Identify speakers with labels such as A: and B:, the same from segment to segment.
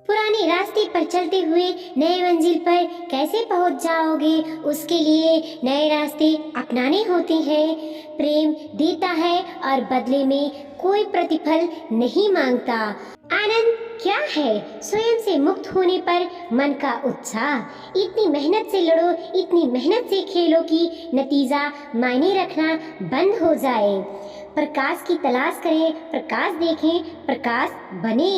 A: पुराने रास्ते पर चलते हुए नए मंजिल पर कैसे पहुंच जाओगे, उसके लिए नए रास्ते अपनाने होते हैं। प्रेम देता है और बदले में कोई प्रतिफल नहीं मांगता। आनंद क्या है? स्वयं से मुक्त होने पर मन का उत्साह। इतनी मेहनत से लड़ो, इतनी मेहनत से खेलो कि नतीजा मायने रखना बंद हो जाए। प्रकाश की तलाश करें, प्रकाश देखें, प्रकाश बने।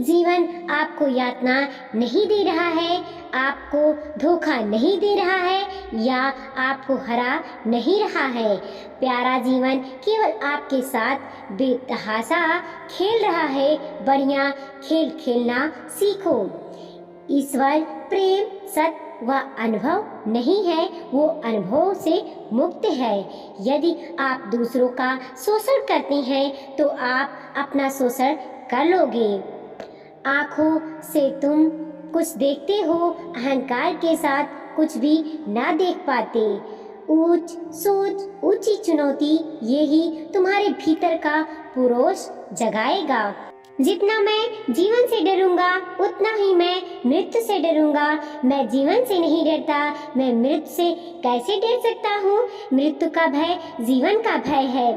A: जीवन आपको यातना नहीं दे रहा है, आपको धोखा नहीं दे रहा है या आपको हरा नहीं रहा है। प्यारा जीवन केवल आपके साथ बेतहाशा खेल रहा है। बढ़िया खेल खेलना सीखो। ईश्वर प्रेम सत्य व अनुभव नहीं है, वो अनुभव से मुक्त है। यदि आप दूसरों का शोषण करते हैं तो आप अपना शोषण कर लोगे। आँखों से तुम कुछ देखते हो, अहंकार के साथ कुछ भी ना देख पाते। ऊंच सोच, ऊंची चुनौती, यही तुम्हारे भीतर का पुरुष जगाएगा। जितना मैं जीवन से डरूंगा उतना ही मैं मृत्यु से डरूंगा। मैं जीवन से नहीं डरता, मैं मृत्यु से कैसे डर सकता हूँ? मृत्यु का भय जीवन का भय है।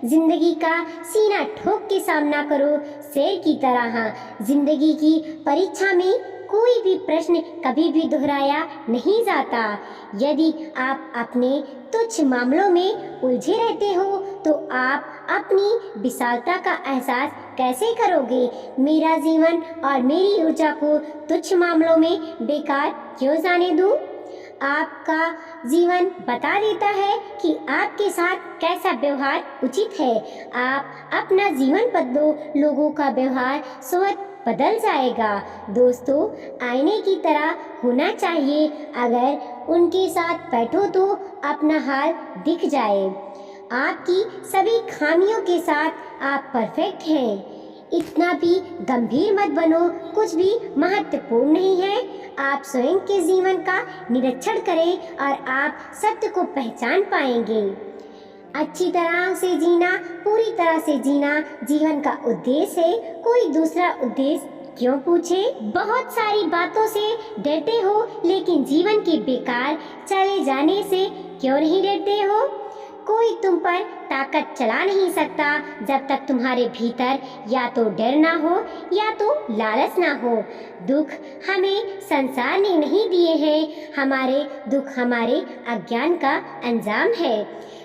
A: जिंदगी का सीना ठोक के सामना करो शेर की तरह। जिंदगी की परीक्षा में कोई भी प्रश्न कभी भी दोहराया नहीं जाता। यदि आप अपने तुच्छ मामलों में उलझे रहते हो तो आप अपनी विशालता का एहसास कैसे करोगे? मेरा जीवन और मेरी ऊर्जा को तुच्छ मामलों में बेकार क्यों जाने दूं? आपका जीवन बता देता है कि आपके साथ कैसा व्यवहार उचित है। आप अपना जीवन बदलो, लोगों का व्यवहार स्वतः बदल जाएगा। दोस्तों, आईने की तरह होना चाहिए। अगर उनके साथ बैठो तो अपना हाल दिख जाए। आपकी सभी खामियों के साथ आप परफेक्ट हैं। इतना भी गंभीर मत बनो, कुछ भी महत्वपूर्ण नहीं है। आप स्वयं के जीवन का निरीक्षण करें और आप सत्य को पहचान पाएंगे। अच्छी तरह से जीना, पूरी तरह से जीना जीवन का उद्देश्य है। कोई दूसरा उद्देश्य क्यों पूछे? बहुत सारी बातों से डरते हो, लेकिन जीवन के बेकार चले जाने से क्यों नहीं डरते हो? कोई तुम पर ताकत चला नहीं सकता जब तक तुम्हारे भीतर या तो डर ना हो या तो लालच ना हो। दुख हमें संसार ने नहीं दिए हैं, हमारे दुख हमारे अज्ञान का अंजाम है।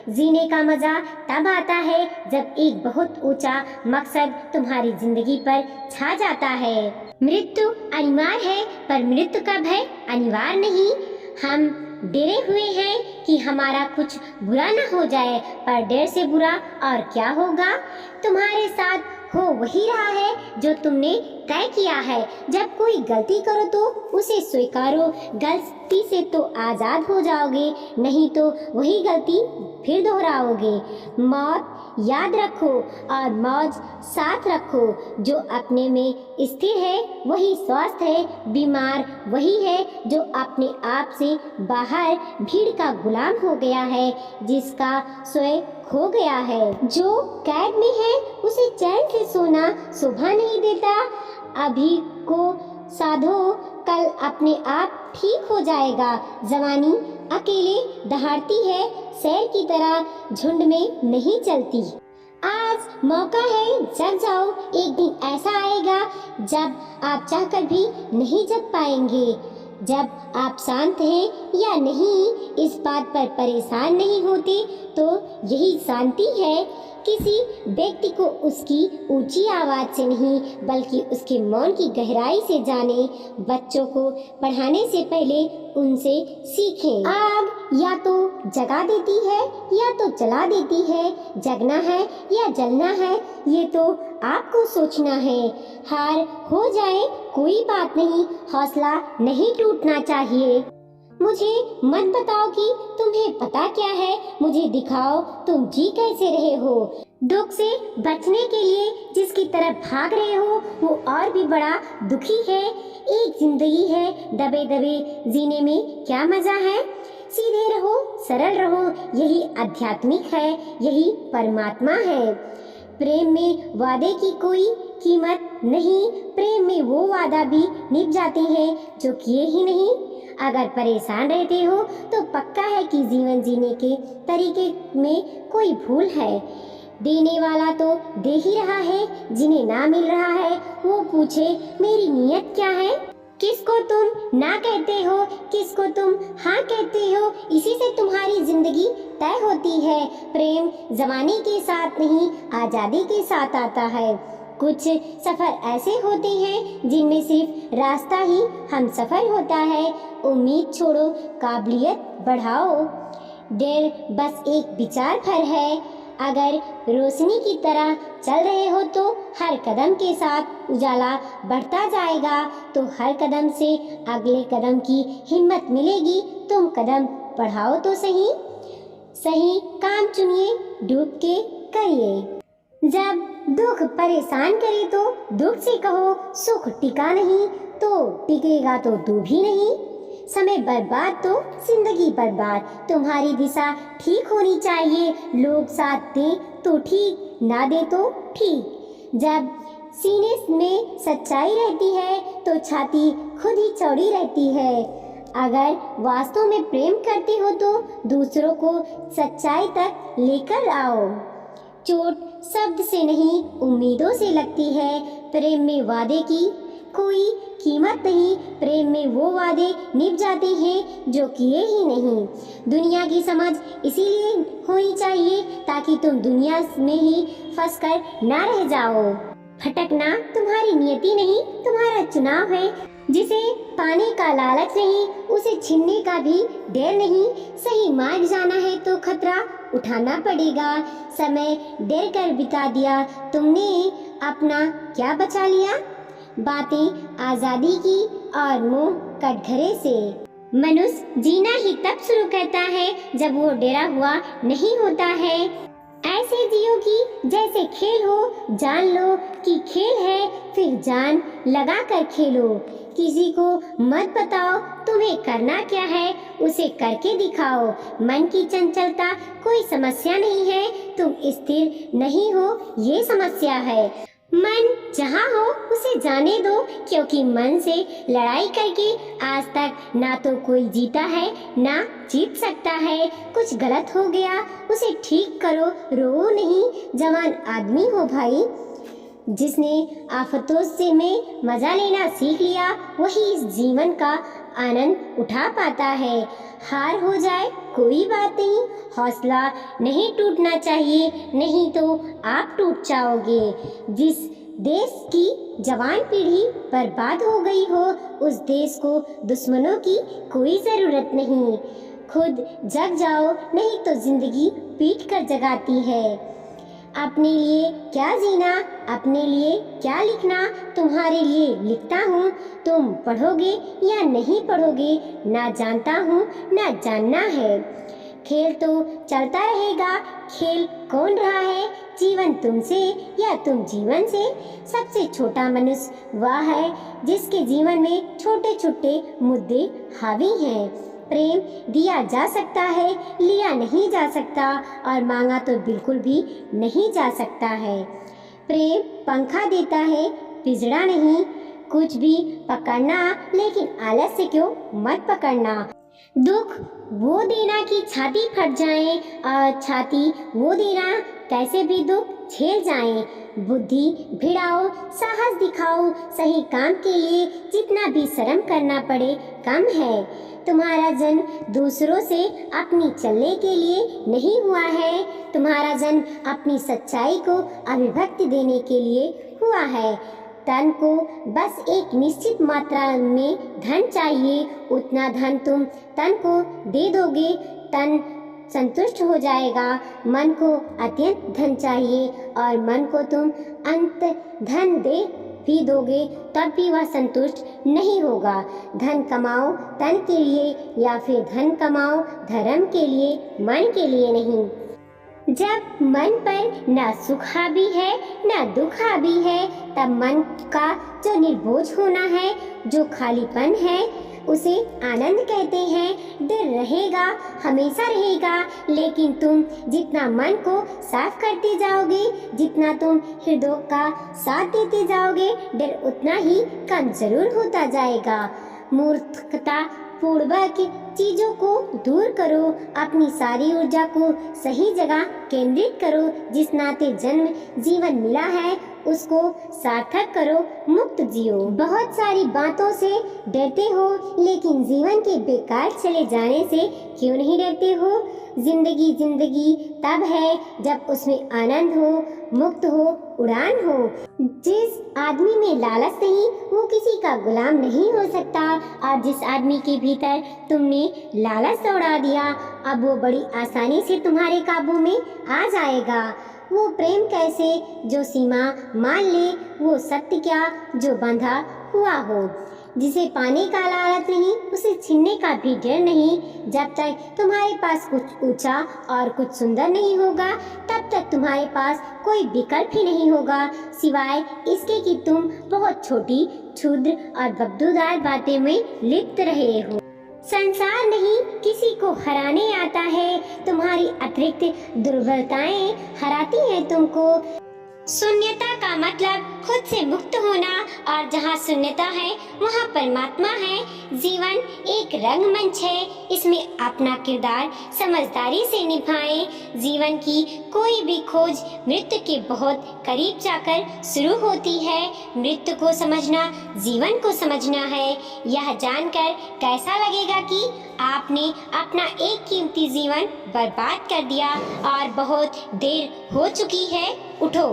A: जीने का मजा तब आता है जब एक बहुत ऊंचा मकसद तुम्हारी जिंदगी पर छा जाता है। मृत्यु अनिवार्य है पर मृत्यु का भय अनिवार्य नहीं। हम डरे हुए हैं कि हमारा कुछ बुरा न हो जाए, पर डर से बुरा और क्या होगा? तुम्हारे साथ हो वही रहा है जो तुमने तय किया है। जब कोई गलती करो तो उसे स्वीकारो। गलती से तो आज़ाद हो जाओगे, नहीं तो वही गलती फिर दोहराओगे। मौत याद रखो और मौज साथ रखो। जो अपने में स्थिर है वही स्वस्थ है। बीमार वही है जो अपने आप से बाहर भीड़ का गुलाम हो गया है, जिसका स्वयं खो गया है। जो कैद में है उसे चैन से सोना शोभा नहीं देता। अभी को साधो, कल अपने आप ठीक हो जाएगा। जवानी अकेले दहाड़ती है, शेर की तरह झुंड में नहीं चलती। आज मौका है, जग जाओ। एक दिन ऐसा आएगा जब आप चाहकर भी नहीं जग पाएंगे। जब आप शांत हैं या नहीं इस बात पर परेशान नहीं होते तो यही शांति है। किसी व्यक्ति को उसकी ऊंची आवाज से नहीं बल्कि उसके मौन की गहराई से जाने। बच्चों को पढ़ाने से पहले उनसे सीखें। आग या तो जगा देती है या तो जला देती है। जगना है या जलना है ये तो आपको सोचना है। हार हो जाए कोई बात नहीं, हौसला नहीं टूटना चाहिए। मुझे मत बताओ कि तुम्हें पता क्या है, मुझे दिखाओ तुम जी कैसे रहे हो। दुख से बचने के लिए जिसकी तरफ भाग रहे हो वो और भी बड़ा दुखी है। एक जिंदगी है, दबे दबे जीने में क्या मजा है। सीधे रहो, सरल रहो, यही आध्यात्मिक है, यही परमात्मा है। प्रेम में वादे की कोई कीमत नहीं, प्रेम में वो वादा भी निभ जाते हैं जो किए ही नहीं। अगर परेशान रहते हो तो पक्का है कि जीवन जीने के तरीके में कोई भूल है। देने वाला तो दे ही रहा है, जिन्हें ना मिल रहा है वो पूछे मेरी नीयत क्या है। किसको तुम ना कहते हो, किसको तुम हाँ कहते हो, इसी से तुम्हारी जिंदगी तय होती है। प्रेम जमाने के साथ नहीं, आजादी के साथ आता है। कुछ सफर ऐसे होते हैं जिनमें सिर्फ रास्ता ही हम सफर होता है। उम्मीद छोड़ो, काबिलियत बढ़ाओ। डर बस एक विचार भर है। अगर रोशनी की तरह चल रहे हो तो हर कदम के साथ उजाला बढ़ता जाएगा, तो हर कदम से अगले कदम की हिम्मत मिलेगी। तुम कदम बढ़ाओ तो सही, सही काम चुनिए, डूब के करिए। जब दुख परेशान करे तो दुख से कहो सुख टिका नहीं, तो टिकेगा तो तू भी नहीं। समय बर्बाद तो जिंदगी बर्बाद। तुम्हारी दिशा ठीक होनी चाहिए। लोग साथ दें तो ठीक, ना दे तो ठीक। जब सीने में सच्चाई रहती है तो छाती खुद ही चौड़ी रहती है। अगर वास्तव में प्रेम करते हो तो दूसरों को सच्चाई तक लेकर आओ। चोट शब्द से नहीं, उम्मीदों से लगती है। प्रेम में वादे की कोई कीमत नहीं। प्रेम में वो वादे निभ जाते हैं जो किए ही नहीं। दुनिया की समझ इसीलिए होनी चाहिए ताकि तुम दुनिया में ही फंसकर ना रह जाओ। भटकना तुम्हारी नियति नहीं, तुम्हारा चुनाव है। जिसे पाने का लालच नहीं, उसे छीनने का भी डर नहीं। सही मार्ग जाना है तो खतरा उठाना पड़ेगा। समय डर कर बिता दिया तुमने, अपना क्या बचा लिया। बातें आजादी की और मुंह कटघरे से। मनुष्य जीना ही तब शुरू करता है जब वो डरा हुआ नहीं होता है। ऐसे जियो कि जैसे खेल हो, जान लो कि खेल है, फिर जान लगा कर खेलो। किसी को मत बताओ तुम्हें करना क्या है, उसे करके दिखाओ। मन की चंचलता कोई समस्या नहीं है, तुम स्थिर नहीं हो ये समस्या है। मन जहाँ हो उसे जाने दो, क्योंकि मन से लड़ाई करके आज तक ना तो कोई जीता है ना जीत सकता है। कुछ गलत हो गया उसे ठीक करो, रो नहीं। जवान आदमी हो भाई। जिसने आफतों से में मजा लेना सीख लिया वही इस जीवन का आनंद उठा पाता है। हार हो जाए कोई बात नहीं, हौसला नहीं टूटना चाहिए, नहीं तो आप टूट जाओगे। जिस देश की जवान पीढ़ी बर्बाद हो गई हो, उस देश को दुश्मनों की कोई ज़रूरत नहीं। खुद जग जाओ, नहीं तो जिंदगी पीट कर जगाती है। अपने लिए क्या जीना, अपने लिए क्या लिखना, तुम्हारे लिए लिखता हूँ। तुम पढ़ोगे या नहीं पढ़ोगे ना जानता हूँ, ना जानना है। खेल तो चलता रहेगा, खेल कौन रहा है, जीवन तुमसे या तुम जीवन से। सबसे छोटा मनुष्य वह है जिसके जीवन में छोटे छोटे मुद्दे हावी हैं। प्रेम दिया जा सकता है, लिया नहीं जा सकता, और मांगा तो बिल्कुल भी नहीं जा सकता है। प्रेम पंखा देता है, पिंजड़ा नहीं। कुछ भी पकड़ना, लेकिन आलस से क्यों मत पकड़ना। दुख वो देना कि छाती फट जाए, और छाती वो देना कैसे भी दुख झेल जाए। बुद्धि भिड़ाओ, साहस दिखाओ, सही काम के लिए जितना भी शर्म करना पड़े कम है। तुम्हारा जन्म दूसरों से अपनी चलने के लिए नहीं हुआ है, तुम्हारा जन्म अपनी सच्चाई को अभिव्यक्ति देने के लिए हुआ है। तन को बस एक निश्चित मात्रा में धन चाहिए, उतना धन तुम तन को दे दोगे, तन संतुष्ट हो जाएगा। मन को अत्यंत धन चाहिए, और मन को तुम अंत धन दे भी दोगे तब भी वह संतुष्ट नहीं होगा। धन कमाओ तन के लिए, या फिर धन कमाओ धर्म के लिए, मन के लिए नहीं। जब मन पर न सुख हावी है न दुख हावी है, तब मन का जो निर्बोझ होना है, जो खालीपन है, उसे आनंद कहते हैं। डर रहेगा, हमेशा रहेगा, लेकिन तुम जितना मन को साफ करते जाओगे, जितना तुम हृदय का साथ देते जाओगे, डर उतना ही कम जरूर होता जाएगा। मूर्खता पूर्वक चीजों को दूर करो, अपनी सारी ऊर्जा को सही जगह केंद्रित करो। जिस नाते जन्म जीवन मिला है उसको सार्थक करो, मुक्त जियो। बहुत सारी बातों से डरते हो, लेकिन जीवन के बेकार चले जाने से क्यों नहीं डरते हो? जिंदगी जिंदगी तब है जब उसमें आनंद हो, मुक्त हो, उड़ान हो। जिस आदमी में लालच नहीं वो किसी का गुलाम नहीं हो सकता, और जिस आदमी के भीतर तुमने लालच दौड़ा दिया अब वो बड़ी आसानी से तुम्हारे काबू में आ जाएगा। वो प्रेम कैसे जो सीमा मान ले, वो सत्य क्या जो बंधा हुआ हो। जिसे पाने का लालच नहीं उसे छीनने का भी डर नहीं। जब तक तुम्हारे पास कुछ ऊंचा और कुछ सुंदर नहीं होगा तब तक तुम्हारे पास कोई विकल्प ही नहीं होगा, सिवाय इसके कि तुम बहुत छोटी, क्षुद्र और बदबूदार बातें में लिप्त रहे हो। संसार नहीं किसी को हराने आता है, तुम्हारी अतिरिक्त दुर्बलताएं हराती हैं तुमको। शून्यता का मतलब खुद से मुक्त होना, और जहाँ शून्यता है वहाँ परमात्मा है। जीवन एक रंगमंच है, इसमें अपना किरदार समझदारी से निभाएं। जीवन की कोई भी खोज मृत्यु के बहुत करीब जाकर शुरू होती है। मृत्यु को समझना जीवन को समझना है। यह जानकर कैसा लगेगा कि आपने अपना एक कीमती जीवन बर्बाद कर दिया और बहुत देर हो चुकी है। उठो।